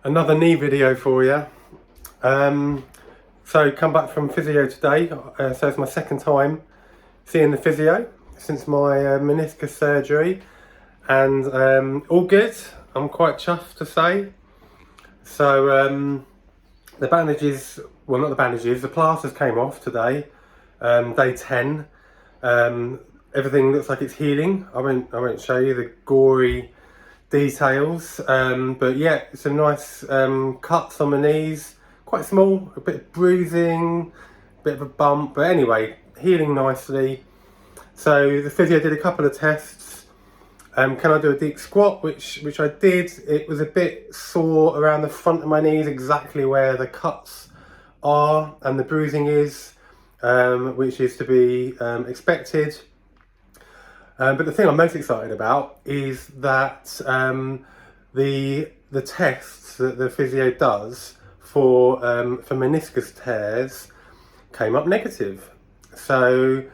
Another knee video for you. So come back from physio today, so it's my second time seeing the physio since my meniscus surgery, and all good. I'm quite chuffed to say. So the bandages, well not the bandages, the plasters came off today, day 10. Everything looks like it's healing. I won't show you the gory details, but yeah, some nice cuts on my knees, quite small, a bit of bruising, a bit of a bump, but anyway, healing nicely. So the physio did a couple of tests. Can I do a deep squat, which I did. It was a bit sore around the front of my knees, exactly where the cuts are and the bruising is, which is to be expected. But the thing I'm most excited about is that the tests that the physio does for meniscus tears came up negative. So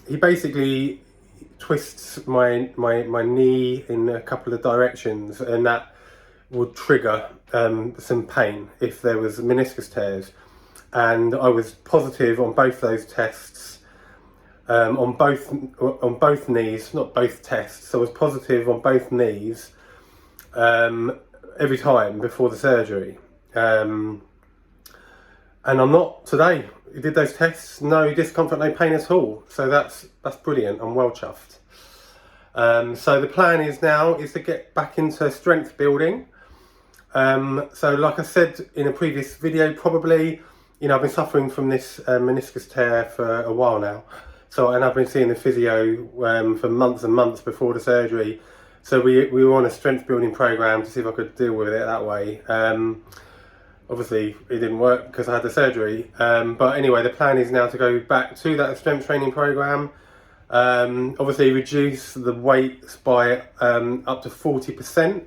he basically twists my knee in a couple of directions, and that would trigger some pain if there was meniscus tears. And I was positive on both those tests. On both knees, not both tests. So I was positive on both knees every time before the surgery, and I'm not today. He did those tests, no discomfort, no pain at all. So that's brilliant. I'm well chuffed. So the plan is now to get back into strength building. So like I said in a previous video, probably, I've been suffering from this meniscus tear for a while now. So, and I've been seeing the physio for months and months before the surgery. So we were on a strength building program to see if I could deal with it that way. Obviously it didn't work because I had the surgery. But anyway, the plan is now to go back to that strength training program. Obviously reduce the weights by up to 40%,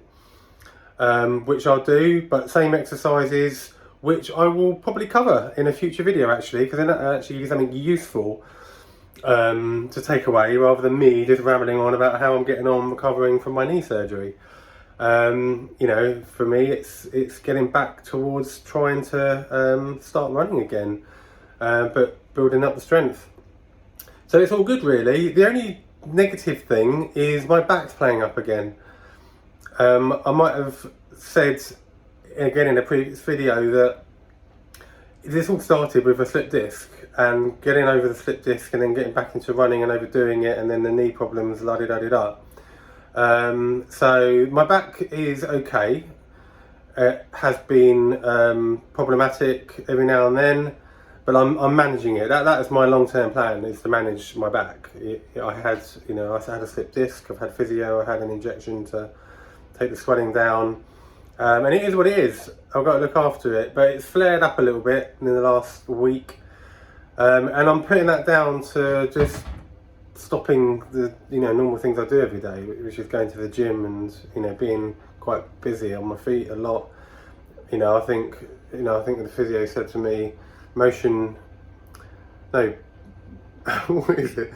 which I'll do, but same exercises, which I will probably cover in a future video actually, because then that actually gives something useful to take away, rather than me just rambling on about how I'm getting on recovering from my knee surgery. For me it's getting back towards trying to start running again, but building up the strength. So it's all good really. The only negative thing is my back's playing up again. I might have said again in a previous video that this all started with a slip disc, and getting over the slip disc and then getting back into running and overdoing it, and then the knee problems, la-di-da-di-da. So my back is okay. It has been problematic every now and then, but I'm managing it. That is my long-term plan, is to manage my back. I had a slip disc, I've had physio, I had an injection to take the swelling down. And it is what it is. I've got to look after it, but it's flared up a little bit in the last week, and I'm putting that down to just stopping the normal things I do every day, which is going to the gym and being quite busy on my feet a lot. I think the physio said to me, what is it?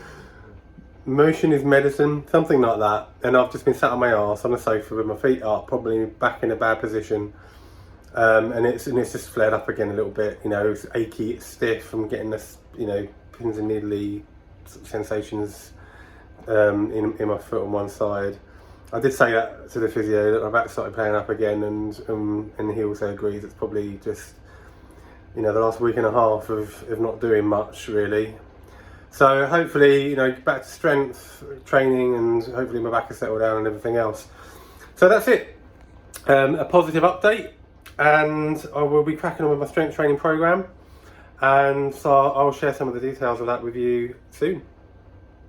Motion is medicine, something like that. And I've just been sat on my arse on the sofa with my feet up, probably back in a bad position, and it's just flared up again a little bit. It's achy, it's stiff. I'm getting this, pins and needly sensations in my foot on one side. I did say that to the physio, that my back started playing up again, and he also agrees it's probably just the last week and a half of not doing much really. So hopefully, back to strength training, and hopefully my back has settled down and everything else. So that's it. A positive update, and I will be cracking on with my strength training program, and so I'll share some of the details of that with you soon.